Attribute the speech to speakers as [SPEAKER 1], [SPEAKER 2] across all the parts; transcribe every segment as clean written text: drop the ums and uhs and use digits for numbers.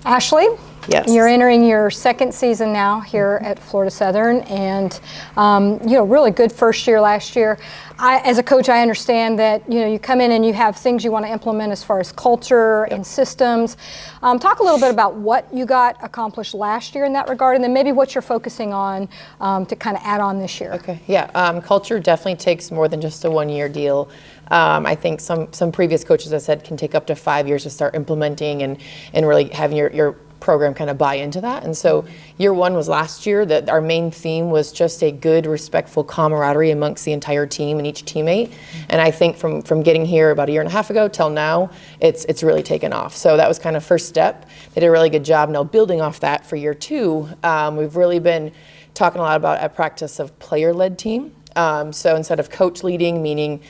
[SPEAKER 1] Ashlee,
[SPEAKER 2] yes.
[SPEAKER 1] You're entering your second season now here at Florida Southern, and really good first year last year. As a coach, I understand that you come in and you have things you want to implement as far as culture and systems. Talk a little bit about what you got accomplished last year in that regard, and then maybe what you're focusing on to kind of add on this year.
[SPEAKER 2] Okay, yeah, culture definitely takes more than just a one-year deal. I think some previous coaches have said can take up to 5 years to start implementing and really having your program kind of buy into that. And so year one was last year, that our main theme was just a good, respectful camaraderie amongst the entire team and each teammate. And I think from getting here about a year and a half ago till now, it's really taken off. So that was kind of first step. They did a really good job. Now building off that for year two, we've really been talking a lot about a practice of player-led team. So instead of coach leading, meaning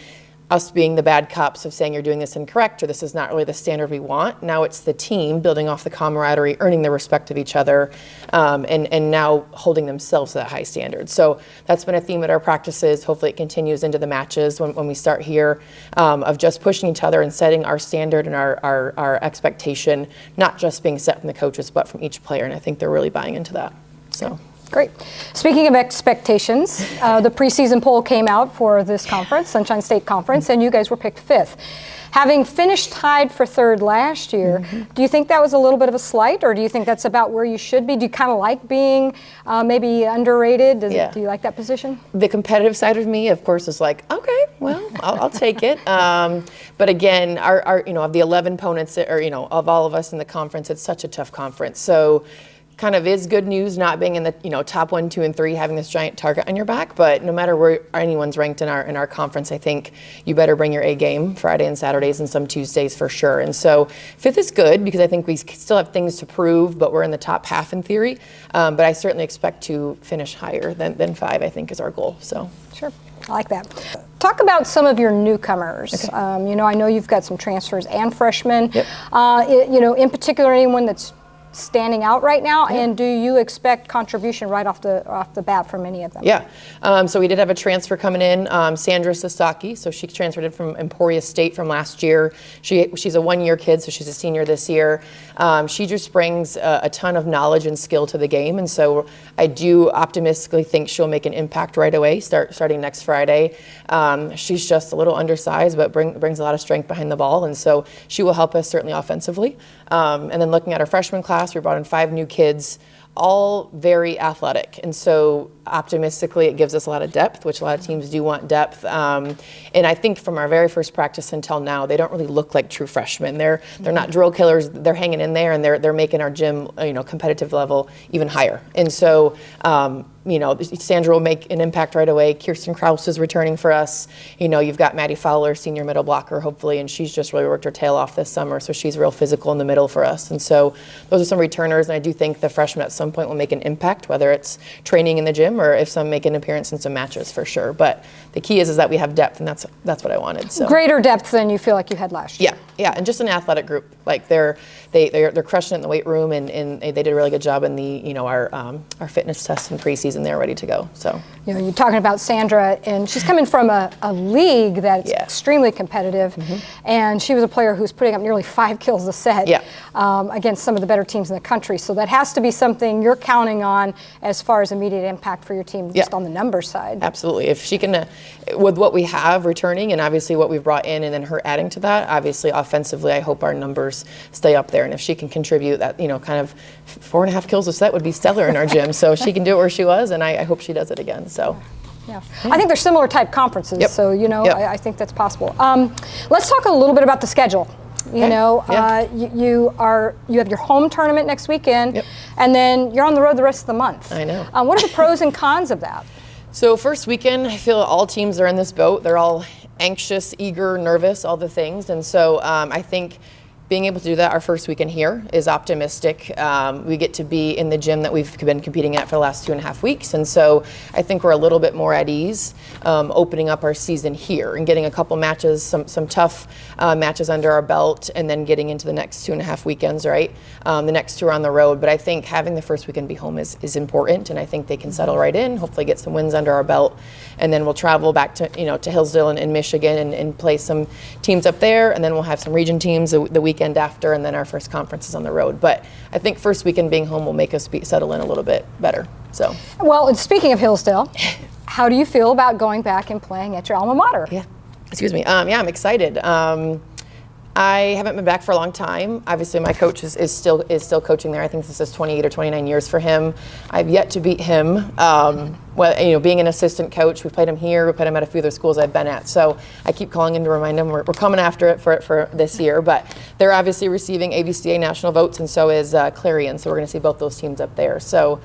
[SPEAKER 2] us being the bad cops of saying you're doing this incorrect or this is not really the standard we want. Now it's the team building off the camaraderie, earning the respect of each other, and now holding themselves to that high standard. So that's been a theme at our practices. Hopefully it continues into the matches when we start here, of just pushing each other and setting our standard and our expectation, not just being set from the coaches, but from each player. And I think they're really buying into that. So.
[SPEAKER 1] Great. Speaking of expectations, the preseason poll came out for this conference, Sunshine State Conference, and you guys were picked 5th. Having finished tied for 3rd last year, do you think that was a little bit of a slight, or do you think that's about where you should be? Do you kind of like being maybe underrated? Do you like that position?
[SPEAKER 2] The competitive side of me, of course, is like, okay, well, I'll take it. But again, our of the 11 opponents, or of all of us in the conference, it's such a tough conference. So kind of is good news not being in the top 1, 2, and 3, having this giant target on your back. But no matter where anyone's ranked in our conference, I think you better bring your A game Friday and Saturdays and some Tuesdays for sure. And so 5th is good because I think we still have things to prove, but we're in the top half in theory. But I certainly expect to finish higher than 5. I think is our goal. So
[SPEAKER 1] sure. I like that. Talk about some of your newcomers. Okay. I know you've got some transfers and freshmen.
[SPEAKER 2] Yep.
[SPEAKER 1] In particular, anyone that's standing out right now, and do you expect contribution right off the bat from any of them?
[SPEAKER 2] Yeah, so we did have a transfer coming in, Sandra Sasaki. So she transferred in from Emporia State from last year. She's a 1-year kid, so she's a senior this year. She just brings a ton of knowledge and skill to the game, and so I do optimistically think she'll make an impact right away, starting next Friday. She's just a little undersized, but brings a lot of strength behind the ball, and so she will help us certainly offensively. And then looking at our freshman class, we brought in 5 new kids, all very athletic. And so optimistically, it gives us a lot of depth, which a lot of teams do want depth. And I think from our very first practice until now, they don't really look like true freshmen. They're not drill killers. They're hanging in there, and they're making our gym, competitive level even higher. And so, Sandra will make an impact right away. Kirsten Krause is returning for us. You've got Maddie Fowler, senior middle blocker, hopefully, and she's just really worked her tail off this summer, so she's real physical in the middle for us. And so those are some returners, and I do think the freshmen at some point will make an impact, whether it's training in the gym or if some make an appearance in some matches for sure. But the key is that we have depth, and that's what I wanted. So
[SPEAKER 1] greater depth than you feel like you had last year.
[SPEAKER 2] Yeah, and just an athletic group. Like they're crushing it in the weight room, and they did a really good job in the our fitness tests in preseason. They're ready to go. So
[SPEAKER 1] you're talking about Sandra, and she's coming from a league that's extremely competitive, and she was a player who's putting up nearly 5 kills a set against some of the better teams in the country. So that has to be something you're counting on as far as immediate impact for your team, just on the numbers side.
[SPEAKER 2] Absolutely. If she can, with what we have returning, and obviously what we've brought in, and then her adding to that, obviously offensively, I hope our numbers stay up there. And if she can contribute that, kind of 4.5 kills a set would be stellar in our gym. So she can do it where she was, and I hope she does it again. So.
[SPEAKER 1] Yeah, I think they're similar type conferences, so I think that's possible. Let's talk a little bit about the schedule. You have your home tournament next weekend, and then you're on the road the rest of the month.
[SPEAKER 2] I know.
[SPEAKER 1] What are the pros and cons of that?
[SPEAKER 2] So first weekend, I feel all teams are in this boat. They're all anxious, eager, nervous, all the things, and so I think being able to do that our first weekend here is optimistic. We get to be in the gym that we've been competing at for the last 2.5 weeks, and so I think we're a little bit more at ease opening up our season here and getting a couple matches, some tough matches under our belt, and then getting into the next 2.5 weekends, right? The next 2 are on the road, but I think having the first weekend be home is important, and I think they can settle right in, hopefully get some wins under our belt, and then we'll travel back to Hillsdale and Michigan and play some teams up there, and then we'll have some region teams the week weekend after, and then our first conference is on the road. But I think first weekend being home will make us settle in a little bit better. So.
[SPEAKER 1] Well, and speaking of Hillsdale, how do you feel about going back and playing at your alma mater?
[SPEAKER 2] Yeah. Excuse me. Yeah, I'm excited. I haven't been back for a long time. Obviously, my coach is still coaching there. I think this is 28 or 29 years for him. I've yet to beat him. Being an assistant coach, we played him here. We played him at a few other schools I've been at. So I keep calling him to remind him we're coming after it for this year. But they're obviously receiving AVCA national votes, and so is Clarion. So we're going to see both those teams up there. So.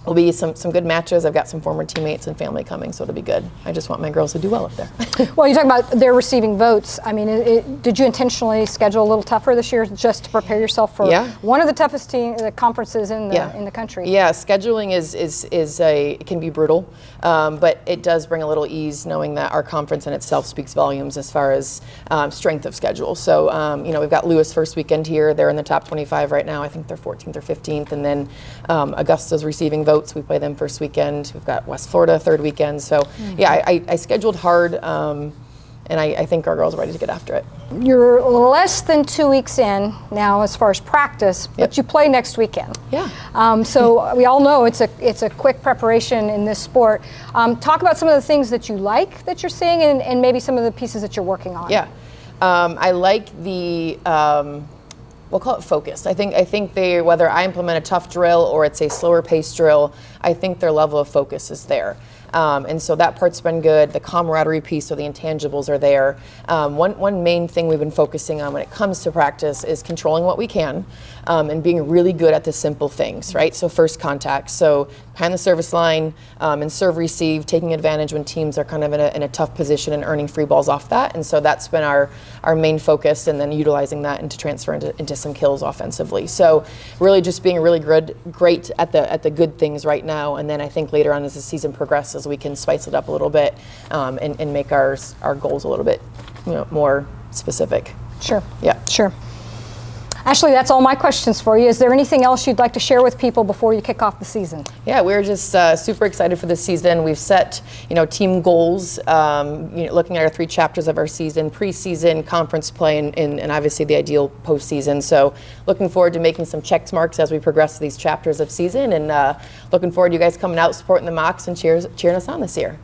[SPEAKER 2] Will be some good matches. I've got some former teammates and family coming, so it'll be good. I just want my girls to do well up there.
[SPEAKER 1] Well, you talk about they're receiving votes. I mean, did you intentionally schedule a little tougher this year just to prepare yourself for one of the toughest conferences in the country? Yeah,
[SPEAKER 2] scheduling it can be brutal, but it does bring a little ease knowing that our conference in itself speaks volumes as far as strength of schedule. So we've got Lewis first weekend here. They're in the top 25 right now. I think they're 14th or 15th, and then Augusta's receiving votes. We play them first weekend. We've got West Florida third weekend. So I scheduled hard, and I think our girls are ready to get after it.
[SPEAKER 1] You're less than 2 weeks in now as far as practice, but you play next weekend.
[SPEAKER 2] Yeah.
[SPEAKER 1] So we all know it's a quick preparation in this sport. Talk about some of the things that you like that you're seeing, and maybe some of the pieces that you're working on.
[SPEAKER 2] Yeah. I like the. We'll call it focused. I think they, whether I implement a tough drill or it's a slower paced drill, I think their level of focus is there. And so that part's been good. The camaraderie piece, so the intangibles are there. One main thing we've been focusing on when it comes to practice is controlling what we can and being really good at the simple things, right? So first contact, so behind the service line and serve receive, taking advantage when teams are kind of in a tough position and earning free balls off that. And so that's been our main focus, and then utilizing that into transfer into some kills offensively. So really just being really great at the good things right now, and then I think later on as the season progresses, we can spice it up a little bit and make our goals a little bit more specific.
[SPEAKER 1] Sure.
[SPEAKER 2] Yeah.
[SPEAKER 1] Sure. Ashlee, that's all my questions for you. Is there anything else you'd like to share with people before you kick off the season? Yeah,
[SPEAKER 2] we're just super excited for this season. We've set, team goals, looking at our 3 chapters of our season, preseason, conference play, and obviously the ideal postseason. So looking forward to making some check marks as we progress these chapters of season, and looking forward to you guys coming out, supporting the Mocs, and cheering us on this year.